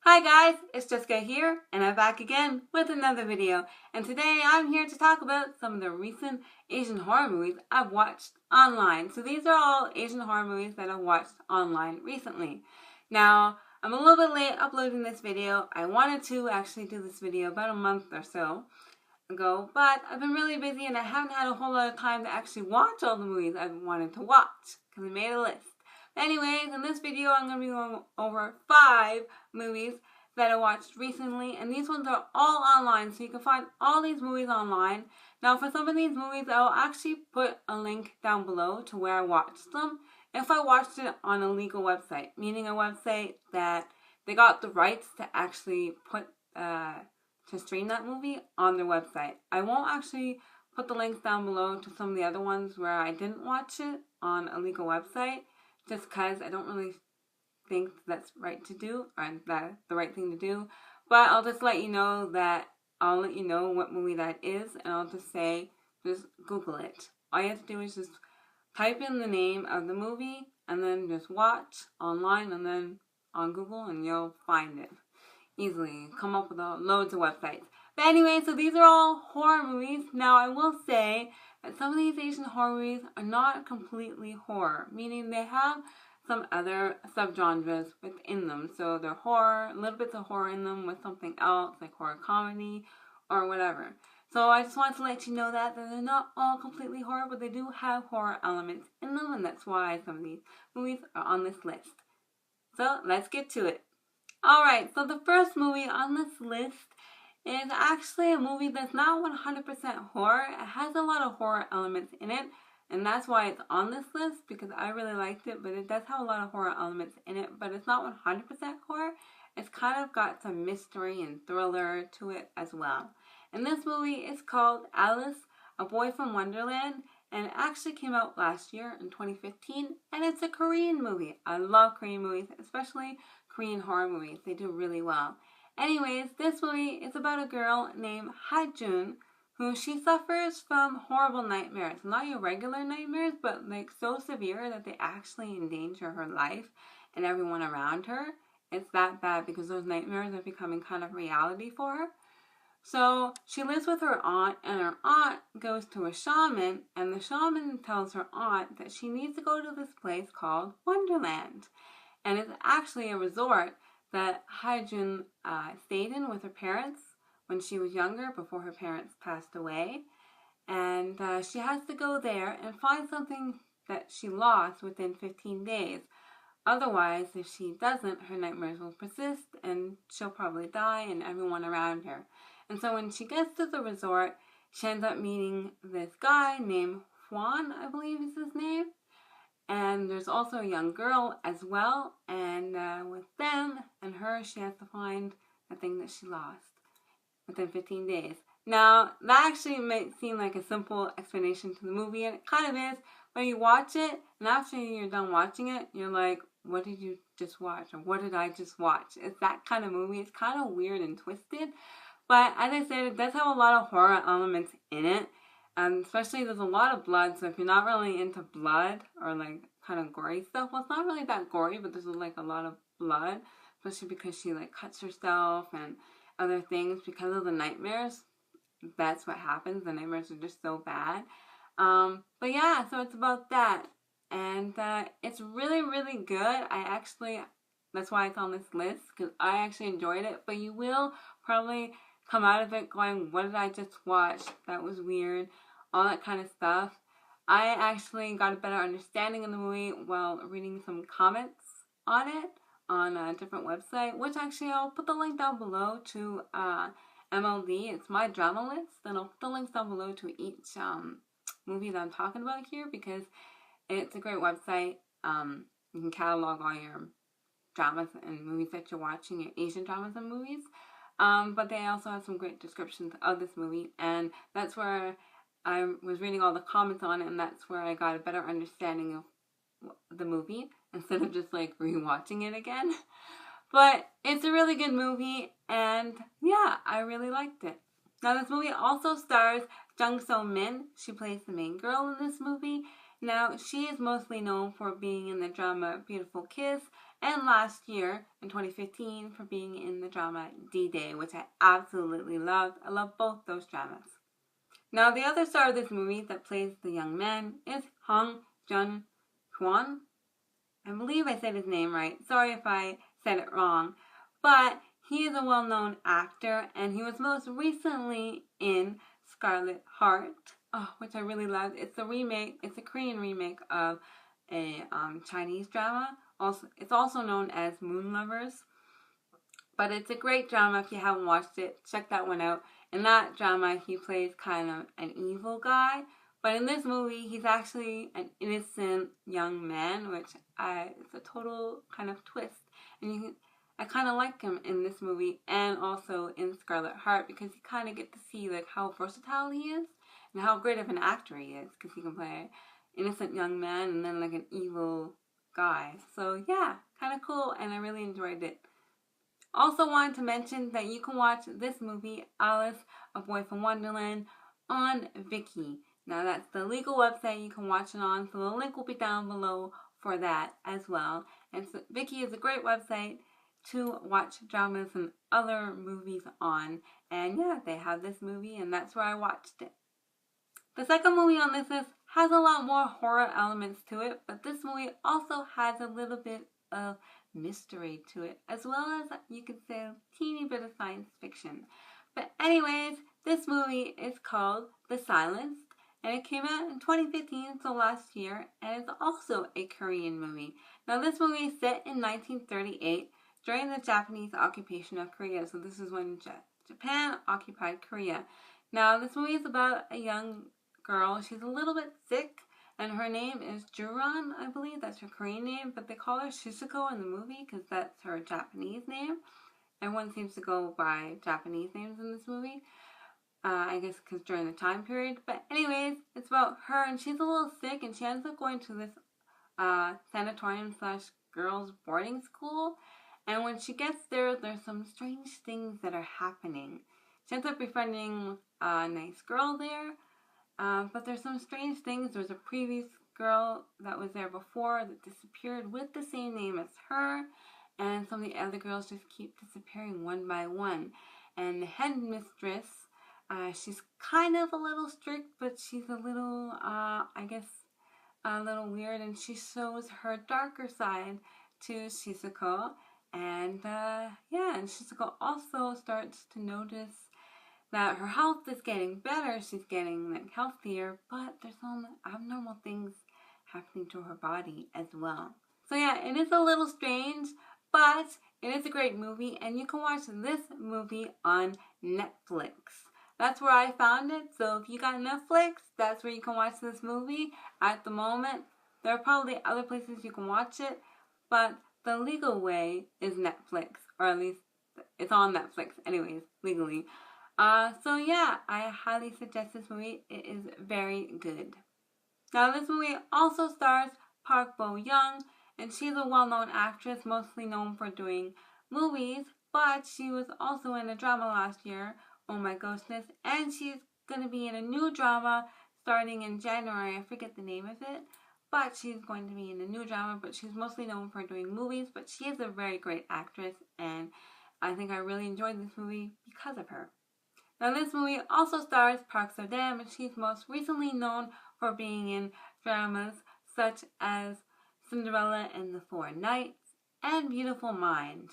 Hi guys, it's Jessica here, and I'm back again with another video. And today I'm here to talk about some of the recent Asian horror movies I've watched online. So these are all Asian horror movies that I've watched online recently. Now, I'm a little bit late uploading this video. I wanted to actually do this video about a month or so ago, but I've been really busy and I haven't had a whole lot of time to actually watch all the movies I've wanted to watch, because I made a list. Anyways, in this video, I'm going to be going over 5 movies that I watched recently, and these ones are all online, so you can find all these movies online. Now, for some of these movies, I'll actually put a link down below to where I watched them if I watched it on a legal website, meaning a website that they got the rights to actually put to stream that movie on their website. I won't actually put the links down below to some of the other ones where I didn't watch it on a legal website, just because I don't really think that's right to do, or that's the right thing to do. But I'll just let you know that I'll let you know what movie that is, and I'll just say, just Google it. All you have to do is just type in the name of the movie, and then just watch online, and then on Google, and you'll find it easily. Come up with loads of websites. But anyway, so these are all horror movies. Now, I will say that some of these Asian horror movies are not completely horror, meaning they have some other subgenres within them. So they're horror, little bits of horror in them with something else, like horror comedy or whatever. So I just wanted to let you know that they're not all completely horror, but they do have horror elements in them, and that's why some of these movies are on this list. So let's get to it. Alright, so the first movie on this list is actually a movie that's not 100% horror. It has a lot of horror elements in it, and that's why it's on this list, because I really liked it, but it does have a lot of horror elements in it, but it's not 100% horror. It's kind of got some mystery and thriller to it as well. And this movie is called Alice, A Boy from Wonderland, and it actually came out last year in 2015, and it's a Korean movie. I love Korean movies, especially Korean horror movies. They do really well. Anyways, this movie is about a girl named Hae-jun, who she suffers from horrible nightmares. Not your regular nightmares, but like so severe that they actually endanger her life and everyone around her. It's that bad because those nightmares are becoming kind of reality for her. So she lives with her aunt, and her aunt goes to a shaman, and the shaman tells her aunt that she needs to go to this place called Wonderland. And it's actually a resort that Hae-jun stayed in with her parents when she was younger, before her parents passed away. And she has to go there and find something that she lost within 15 days. Otherwise, if she doesn't, her nightmares will persist and she'll probably die and everyone around her. And so when she gets to the resort, she ends up meeting this guy named Juan, I believe is his name. And there's also a young girl as well. And with them and her, she has to find the thing that she lost within 15 days. Now, that actually might seem like a simple explanation to the movie, and it kind of is, but you watch it, and after you're done watching it, you're like, what did you just watch? Or what did I just watch? It's that kind of movie. It's kind of weird and twisted, but as I said, it does have a lot of horror elements in it, and especially there's a lot of blood, so if you're not really into blood, or like kind of gory stuff, well, it's not really that gory, but there's like a lot of blood, especially because she like cuts herself, and other things because of the nightmares. That's what happens. The nightmares are just so bad. But yeah, so it's about that. And it's really, really good. That's why it's on this list, because I actually enjoyed it. But you will probably come out of it going, what did I just watch? That was weird. All that kind of stuff. I actually got a better understanding of the movie while reading some comments on it on a different website, which actually I'll put the link down below to MLD. It's my drama list, and I'll put the links down below to each movie that I'm talking about here, because it's a great website. You can catalog all your dramas and movies that you're watching, your Asian dramas and movies. But they also have some great descriptions of this movie, and that's where I was reading all the comments on it, and that's where I got a better understanding of the movie, instead of just like rewatching it again. But it's a really good movie, and yeah, I really liked it. Now, this movie also stars Jung So-min. She plays the main girl in this movie. Now, she is mostly known for being in the drama Beautiful Kiss and last year in 2015 for being in the drama D-Day, which I absolutely loved. I love both those dramas. Now, the other star of this movie that plays the young man is Hong Jun-hwan. I believe I said his name right. Sorry if I said it wrong. But he is a well-known actor, and he was most recently in Scarlet Heart, which I really loved. It's a remake. It's a Korean remake of a Chinese drama. It's also known as Moon Lovers. But it's a great drama. If you haven't watched it, check that one out. In that drama, he plays kind of an evil guy. But in this movie, he's actually an innocent young man, which it's a total kind of twist. And I kind of like him in this movie and also in Scarlet Heart, because you kind of get to see like how versatile he is and how great of an actor he is, because he can play an innocent young man and then like an evil guy. So yeah, kind of cool, and I really enjoyed it. Also wanted to mention that you can watch this movie, Alice, A Boy from Wonderland, on Viki. Now that's the legal website you can watch it on, so the link will be down below for that as well. And so Viki is a great website to watch dramas and other movies on. And yeah, they have this movie, and that's where I watched it. The second movie on this list has a lot more horror elements to it, but this movie also has a little bit of mystery to it, as well as, you could say, a teeny bit of science fiction. But anyways, this movie is called The Silenced, and it came out in 2015, so last year, and it's also a Korean movie. Now this movie is set in 1938 during the Japanese occupation of Korea, so this is when Japan occupied Korea. Now this movie is about a young girl. She's a little bit sick, and her name is Juran, I believe. That's her Korean name, but they call her Shizuko in the movie because that's her Japanese name. Everyone seems to go by Japanese names in this movie. I guess because during the time period. But anyways, it's about her, and she's a little sick, and she ends up going to this sanatorium / girls boarding school. And when she gets there, there's some strange things that are happening. She ends up befriending a nice girl there. But there's some strange things. There's a previous girl that was there before that disappeared with the same name as her. And some of the other girls just keep disappearing one by one. And the headmistress, she's kind of a little strict, but she's a little, I guess, a little weird. And she shows her darker side to Shizuko. And yeah, and Shizuko also starts to notice that her health is getting better. She's getting like healthier, but there's some abnormal things happening to her body as well. So yeah, it is a little strange, but it is a great movie, and you can watch this movie on Netflix. That's where I found it. So if you got Netflix, that's where you can watch this movie at the moment. There are probably other places you can watch it, but the legal way is Netflix, or at least it's on Netflix anyways, legally. So yeah, I highly suggest this movie. It is very good. Now this movie also stars Park Bo-young, and she's a well-known actress, mostly known for doing movies, but she was also in a drama last year, Oh My Ghostness, and she's going to be in a new drama starting in January. I forget the name of it, but she's going to be in a new drama, but she's mostly known for doing movies, but she is a very great actress, and I think I really enjoyed this movie because of her. Now this movie also stars Park So-dam, and she's most recently known for being in dramas such as Cinderella and the Four Knights and Beautiful Mind,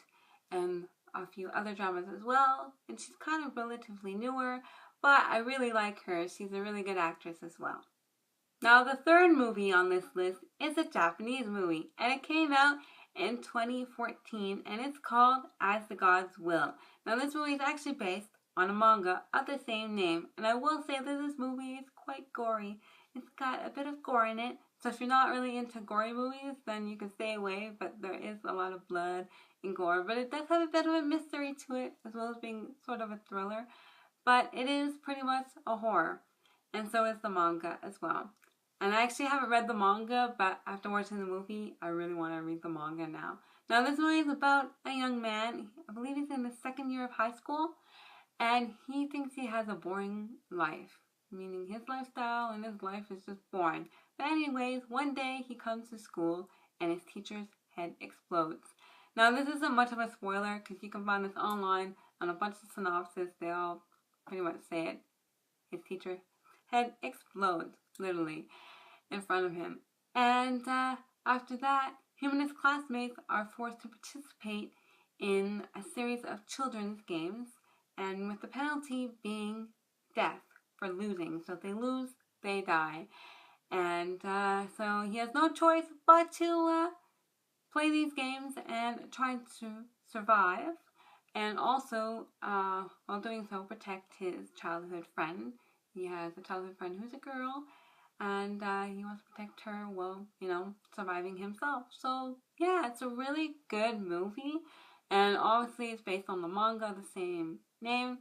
and a few other dramas as well. And she's kind of relatively newer, but I really like her. She's a really good actress as well. Now the third movie on this list is a Japanese movie, and it came out in 2014, and it's called As the Gods Will. Now this movie is actually based on a manga of the same name, and I will say that this movie is quite gory. It's got a bit of gore in it, so if you're not really into gory movies, then you can stay away, but there is a lot of blood and gore, but it does have a bit of a mystery to it, as well as being sort of a thriller, but it is pretty much a horror, and so is the manga as well. And I actually haven't read the manga, but after watching the movie, I really want to read the manga now. Now this movie is about a young man, I believe he's in the second year of high school, and he thinks he has a boring life, meaning his lifestyle and his life is just boring. But anyways, one day he comes to school and his teacher's head explodes. Now, this isn't much of a spoiler because you can find this online on a bunch of synopses. They all pretty much say it. His teacher head explodes, literally, in front of him. And after that, him and his classmates are forced to participate in a series of children's games, and with the penalty being death for losing. So if they lose, they die. And so he has no choice but to play these games and try to survive. And also, while doing so, protect his childhood friend. He has a childhood friend who's a girl, and he wants to protect her while, surviving himself. So, yeah, it's a really good movie, and obviously it's based on the manga, the same name.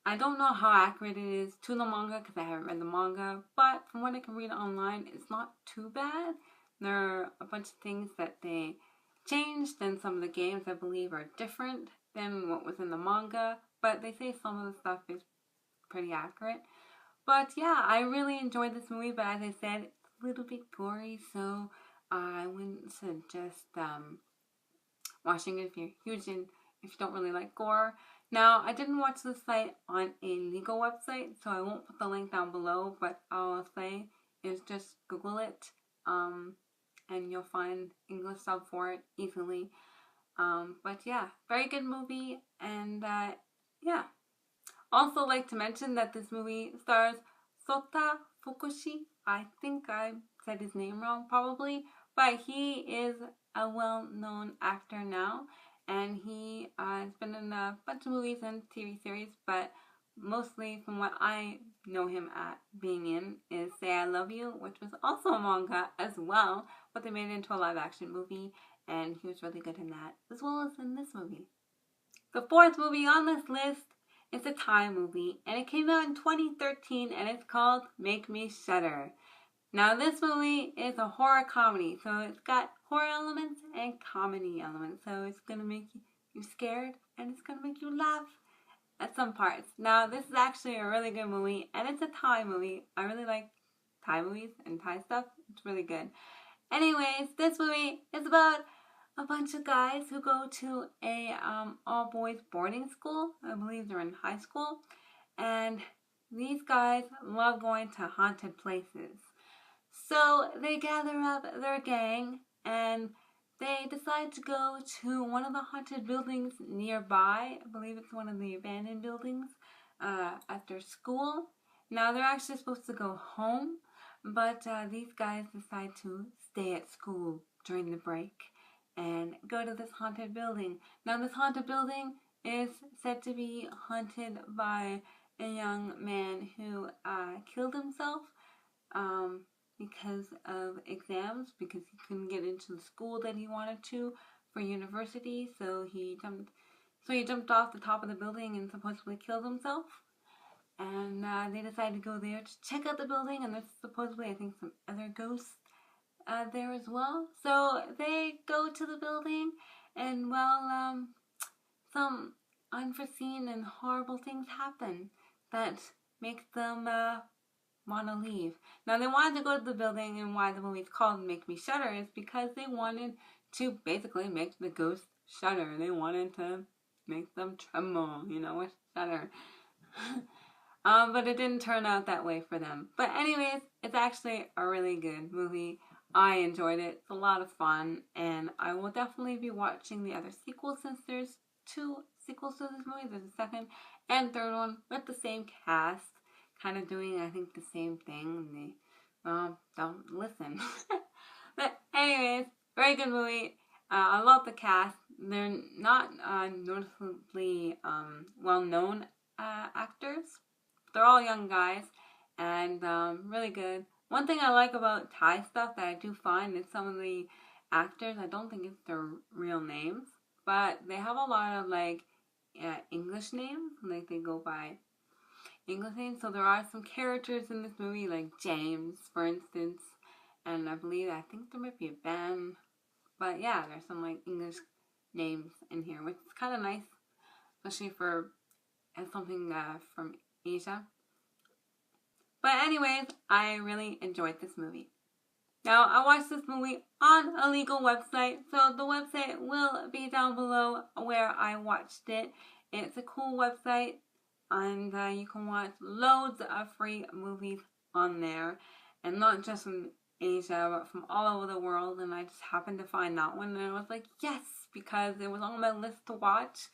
I don't know how accurate it is to the manga because I haven't read the manga, but from what I can read online, it's not too bad. There are a bunch of things that they changed, and some of the games, I believe, are different than what was in the manga, but they say some of the stuff is pretty accurate. But yeah, I really enjoyed this movie, but as I said, it's a little bit gory, so I wouldn't suggest watching it if if you don't really like gore. Now, I didn't watch this site on a legal website, so I won't put the link down below, but all I'll say is just Google it, and you'll find English sub for it easily. But yeah, very good movie, and yeah. Also like to mention that this movie stars Sota Fukushi. I think I said his name wrong probably, but he is a well-known actor now, and he has been in a bunch of movies and TV series, but mostly from what I know him at being in is Say I Love You, which was also a manga as well, but they made it into a live-action movie, and he was really good in that, as well as in this movie. The fourth movie on this list is a Thai movie, and it came out in 2013, and it's called Me Shudder. Now, this movie is a horror comedy, so it's got horror elements and comedy elements, so it's going to make you scared, and it's going to make you laugh at some parts. Now, this is actually a really good movie, and it's a Thai movie. I really like Thai movies and Thai stuff. It's really good. Anyways, this movie is about a bunch of guys who go to a all-boys boarding school. I believe they're in high school. And these guys love going to haunted places. So they gather up their gang and they decide to go to one of the haunted buildings nearby. I believe it's one of the abandoned buildings after school. Now they're actually supposed to go home, but these guys decide to stay at school during the break and go to this haunted building. Now this haunted building is said to be haunted by a young man who killed himself because of exams, because he couldn't get into the school that he wanted to for university, so he jumped off the top of the building and supposedly killed himself. And they decided to go there to check out the building, and there's supposedly, I think, some other ghosts there as well. So they go to the building, and well, some unforeseen and horrible things happen that make them want to leave. Now, they wanted to go to the building, and why the movie's called Make Me Shudder is because they wanted to basically make the ghosts shudder. They wanted to make them tremble, with shudder. But it didn't turn out that way for them. But anyways, it's actually a really good movie. I enjoyed it. It's a lot of fun, and I will definitely be watching the other sequels since there's 2 sequels to this movie. There's a second and third one with the same cast, kind of doing, I think, the same thing. And they, don't listen. But anyways, very good movie. I love the cast. They're not noticeably well-known actors. They're all young guys, and really good. One thing I like about Thai stuff that I do find is some of the actors, I don't think it's their real names, but they have a lot of English names, like they go by English names. So there are some characters in this movie, like James, for instance, and I think there might be a Ben, but yeah, there's some English names in here, which is kind of nice, especially for something from Asia. But anyways, I really enjoyed this movie. Now, I watched this movie on a legal website, so the website will be down below where I watched it. It's a cool website, and you can watch loads of free movies on there, and not just from Asia, but from all over the world. And I just happened to find that one, and I was like, yes, because it was on my list to watch,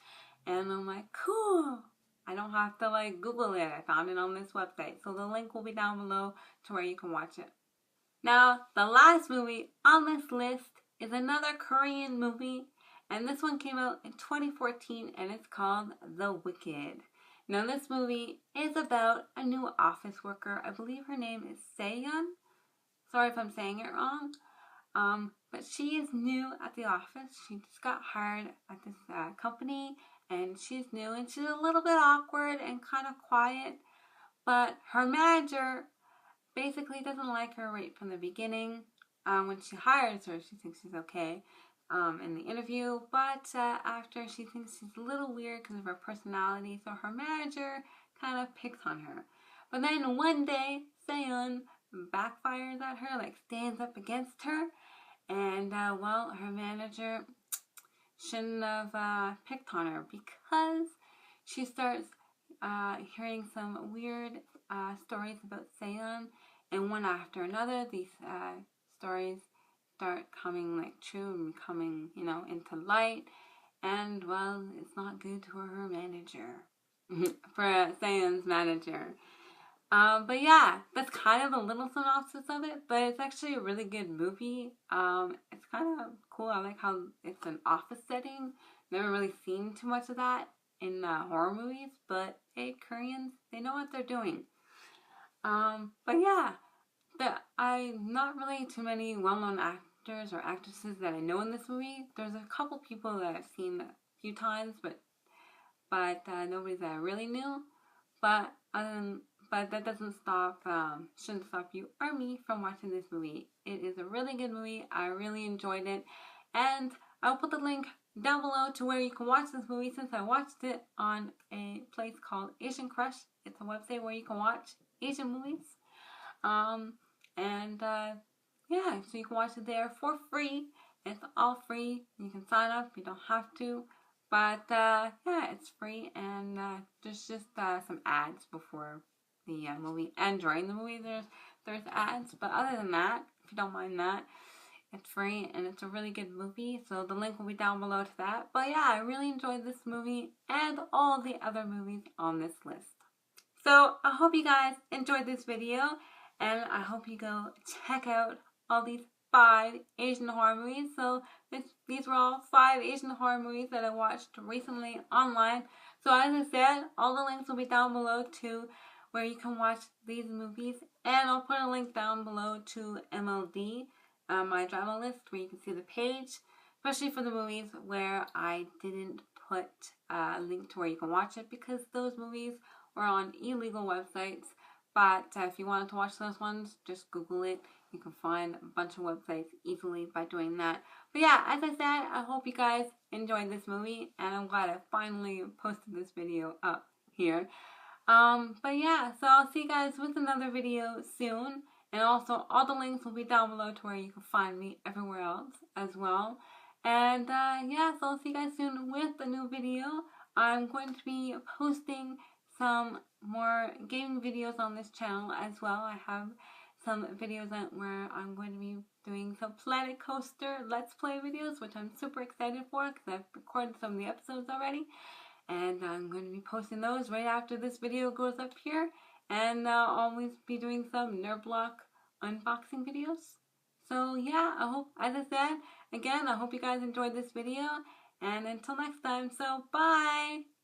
and I'm like, cool. I don't have to like Google it. I found it on this website, so the link will be down below to where you can watch it. Now, the last movie on this list is another Korean movie, and this one came out in 2014, and it's called The Wicked. Now, this movie is about a new office worker. I believe her name is Seyeon. Sorry if I'm saying it wrong. But she is new at the office. She just got hired at this company, and she's new, and she's a little bit awkward and kind of quiet. But her manager basically doesn't like her right from the beginning. When she hires her, she thinks she's okay in the interview, but after, she thinks she's a little weird because of her personality, so her manager kind of picks on her. But then one day, Seyeon backfires at her, like stands up against her, and well, her manager shouldn't have picked on her, because she starts hearing some weird stories about Seyeon, and one after another, these stories start coming like true and coming, into light, and well, it's not good for her manager, for Seyeon's manager. But yeah, that's kind of a little synopsis of it, but it's actually a really good movie. It's kind of cool. I like how it's an office setting. Never really seen too much of that in horror movies, but hey, Koreans, they know what they're doing. But yeah, I'm not really too many well-known actors or actresses that I know in this movie. There's a couple people that I've seen a few times, but nobody that I really knew. But that doesn't stop, shouldn't stop you or me from watching this movie. It is a really good movie. I really enjoyed it, and I'll put the link down below to where you can watch this movie, since I watched it on a place called Asian Crush. It's a website where you can watch Asian movies. Yeah, so you can watch it there for free. It's all free. You can sign up. You don't have to. But, yeah, it's free, and there's just some ads before the movie, and during the movie there's ads. But other than that, if you don't mind that, it's free, and it's a really good movie, so the link will be down below to that. But yeah, I really enjoyed this movie and all the other movies on this list. So I hope you guys enjoyed this video, and I hope you go check out all these 5 Asian horror movies. So these were all 5 Asian horror movies that I watched recently online. So as I said, all the links will be down below to where you can watch these movies, and I'll put a link down below to MLD, my drama list, where you can see the page, especially for the movies where I didn't put a link to where you can watch it, because those movies were on illegal websites. But if you wanted to watch those ones, just Google it. You can find a bunch of websites easily by doing that. But yeah, as I said, I hope you guys enjoyed this movie, and I'm glad I finally posted this video up here. But yeah, so I'll see you guys with another video soon. And also, all the links will be down below to where you can find me everywhere else as well. And yeah, so I'll see you guys soon with a new video. I'm going to be posting some more gaming videos on this channel as well. I have some videos where I'm going to be doing some Planet Coaster Let's Play videos, which I'm super excited for, because I've recorded some of the episodes already. And I'm going to be posting those right after this video goes up here. And I'll always be doing some Nerd Block unboxing videos. So yeah, I hope, as I said, again, I hope you guys enjoyed this video. And until next time, so bye!